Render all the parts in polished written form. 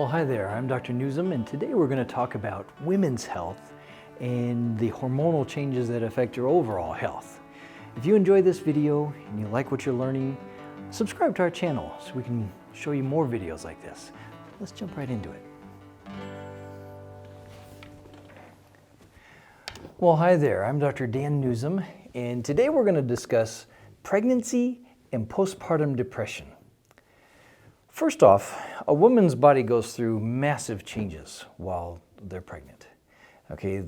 Well, hi there, I'm Dr. Newsom, and today we're going to talk about women's health and the hormonal changes that affect your overall health. If you enjoyed this video and you like what you're learning, subscribe to our channel so we can show you more videos like this. Let's jump right into it. Well, hi there, I'm Dr. Dan Newsom, and today we're going to discuss pregnancy and postpartum depression. First off, a woman's body goes through massive changes while they're pregnant. Okay,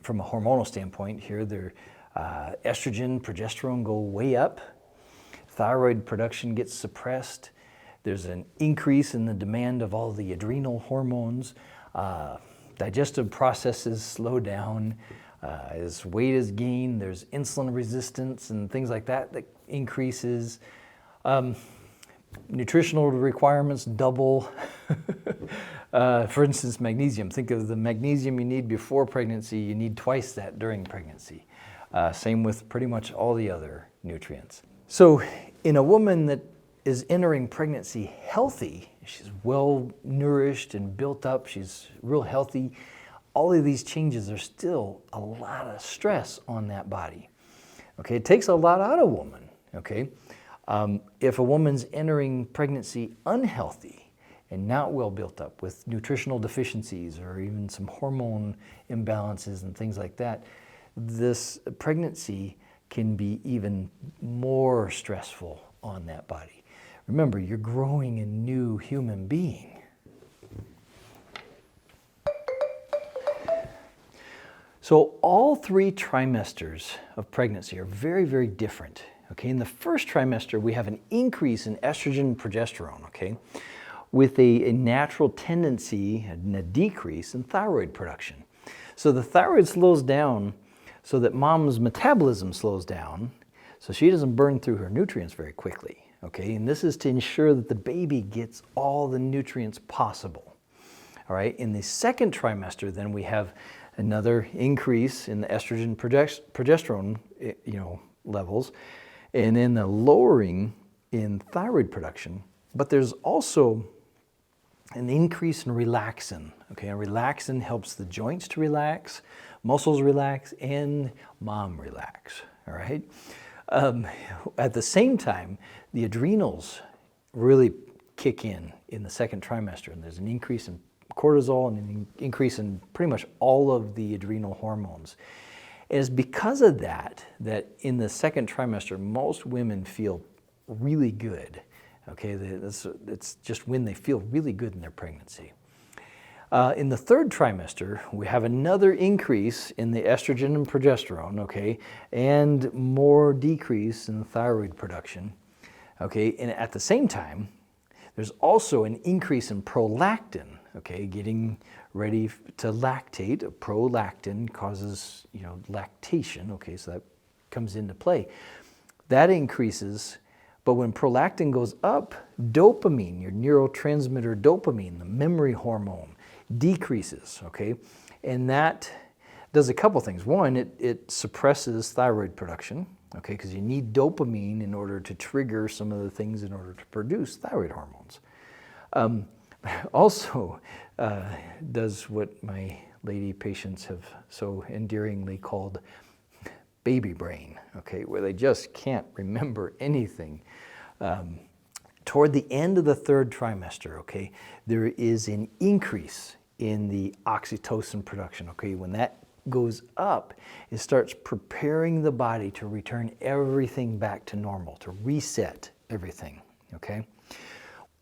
from a hormonal standpoint here, estrogen, progesterone go way up, thyroid production gets suppressed, there's an increase in the demand of all the adrenal hormones, digestive processes slow down, as weight is gained, there's insulin resistance and things like that increases. Nutritional requirements double. For instance, magnesium. Think of the magnesium you need before pregnancy, you need twice that during pregnancy. Same with pretty much all the other nutrients. So in a woman that is entering pregnancy healthy, she's well nourished and built up, she's real healthy, all of these changes are still a lot of stress on that body. Okay, it takes a lot out of a woman, okay? If a woman's entering pregnancy unhealthy and not well built up with nutritional deficiencies or even some hormone imbalances and things like that, this pregnancy can be even more stressful on that body. Remember, you're growing a new human being. So all 3 trimesters of pregnancy are very, very different. Okay, in the first trimester, we have an increase in estrogen and progesterone, okay, with a natural tendency and a decrease in thyroid production. So the thyroid slows down so that mom's metabolism slows down, so she doesn't burn through her nutrients very quickly, okay, and this is to ensure that the baby gets all the nutrients possible. All right, in the second trimester, then we have another increase in the estrogen progesterone, levels, and then the lowering in thyroid production. But there's also an increase in relaxin. Okay, and relaxin helps the joints to relax, muscles relax, and mom relax. All right. At the same time, the adrenals really kick in the second trimester, and there's an increase in cortisol and an increase in pretty much all of the adrenal hormones. It is because of that in the second trimester, most women feel really good. Okay, it's just when they feel really good in their pregnancy. In the third trimester, we have another increase in the estrogen and progesterone, okay, and more decrease in the thyroid production. Okay, and at the same time, there's also an increase in prolactin. Okay, getting ready to lactate. Prolactin causes, lactation. Okay, so that comes into play. That increases, but when prolactin goes up, dopamine, your neurotransmitter dopamine, the memory hormone, decreases. Okay, and that does a couple things. One, it suppresses thyroid production. Okay, because you need dopamine in order to trigger some of the things in order to produce thyroid hormones. Also does what my lady patients have so endearingly called baby brain, okay, where they just can't remember anything. Toward the end of the third trimester, okay, there is an increase in the oxytocin production, okay. When that goes up, it starts preparing the body to return everything back to normal, to reset everything, okay.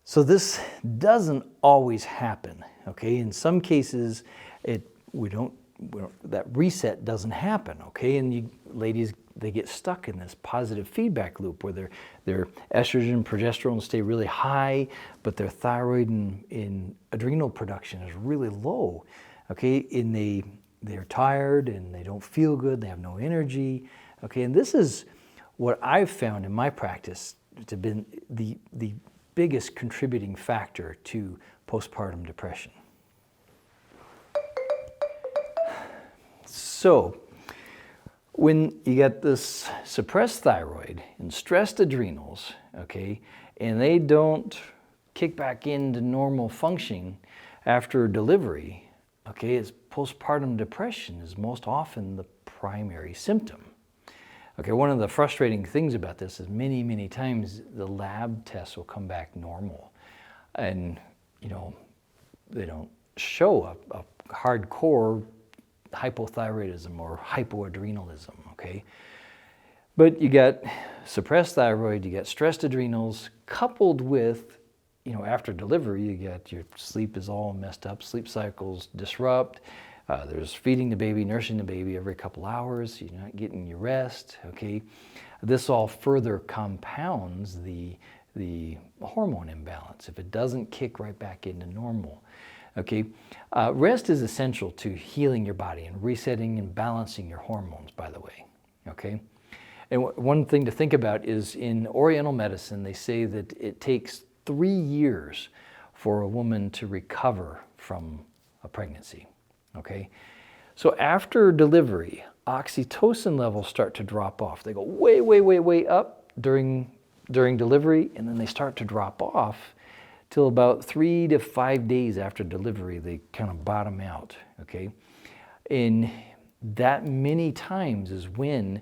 So this doesn't always happen, okay? In some cases, that reset doesn't happen, okay? And ladies, they get stuck in this positive feedback loop where their estrogen and progesterone stay really high, but their thyroid and adrenal production is really low, okay? And they're tired and they don't feel good, they have no energy, okay? And this is what I've found in my practice to be the biggest contributing factor to postpartum depression. So, when you get this suppressed thyroid and stressed adrenals, okay, and they don't kick back into normal function after delivery, okay, is postpartum depression is most often the primary symptom. Okay, one of the frustrating things about this is many times the lab tests will come back normal, and they don't show a hardcore hypothyroidism or hypoadrenalism, okay? But you got suppressed thyroid, you got stressed adrenals, coupled with, after delivery, you get your sleep is all messed up, sleep cycles disrupt, there's feeding the baby, nursing the baby every couple hours, you're not getting your rest, okay? This all further compounds the hormone imbalance if it doesn't kick right back into normal. Okay, rest is essential to healing your body and resetting and balancing your hormones, by the way. Okay, and one thing to think about is in Oriental medicine, they say that it takes 3 years for a woman to recover from a pregnancy. Okay, so after delivery, oxytocin levels start to drop off. They go way up during delivery, and then they start to drop off till about 3 to 5 days after delivery. They kind of bottom out, okay? And that many times is when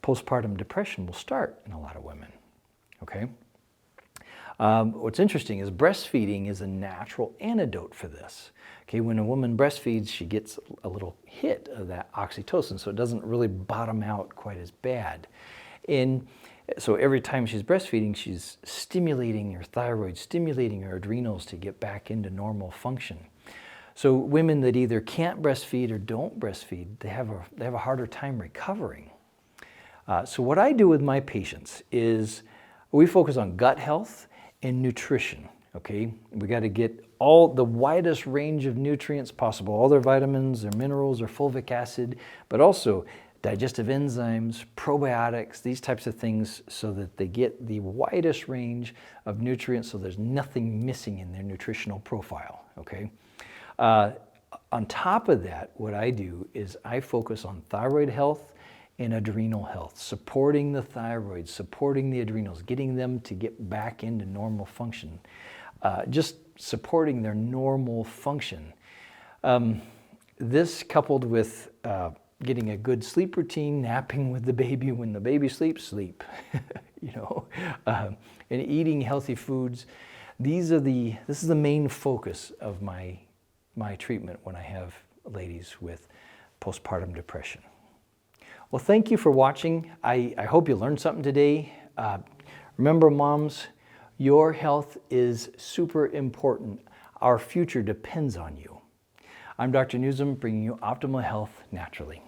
postpartum depression will start in a lot of women, okay? What's interesting is breastfeeding is a natural antidote for this. Okay, when a woman breastfeeds, she gets a little hit of that oxytocin, so it doesn't really bottom out quite as bad. And so every time she's breastfeeding, she's stimulating her thyroid, stimulating her adrenals to get back into normal function. So women that either can't breastfeed or don't breastfeed, they have a harder time recovering. So what I do with my patients is we focus on gut health and nutrition. Okay, we got to get all the widest range of nutrients possible, all their vitamins, their minerals, their fulvic acid, but also digestive enzymes, probiotics, these types of things, so that they get the widest range of nutrients so there's nothing missing in their nutritional profile, okay? On top of that, what I do is I focus on thyroid health and adrenal health, supporting the thyroid, supporting the adrenals, getting them to get back into normal function, just supporting their normal function. This coupled with getting a good sleep routine, napping with the baby when the baby sleeps, sleep, and eating healthy foods. This is the main focus of my treatment when I have ladies with postpartum depression. Well, thank you for watching. I hope you learned something today. Remember, moms, your health is super important. Our future depends on you. I'm Dr. Newsom, bringing you optimal health naturally.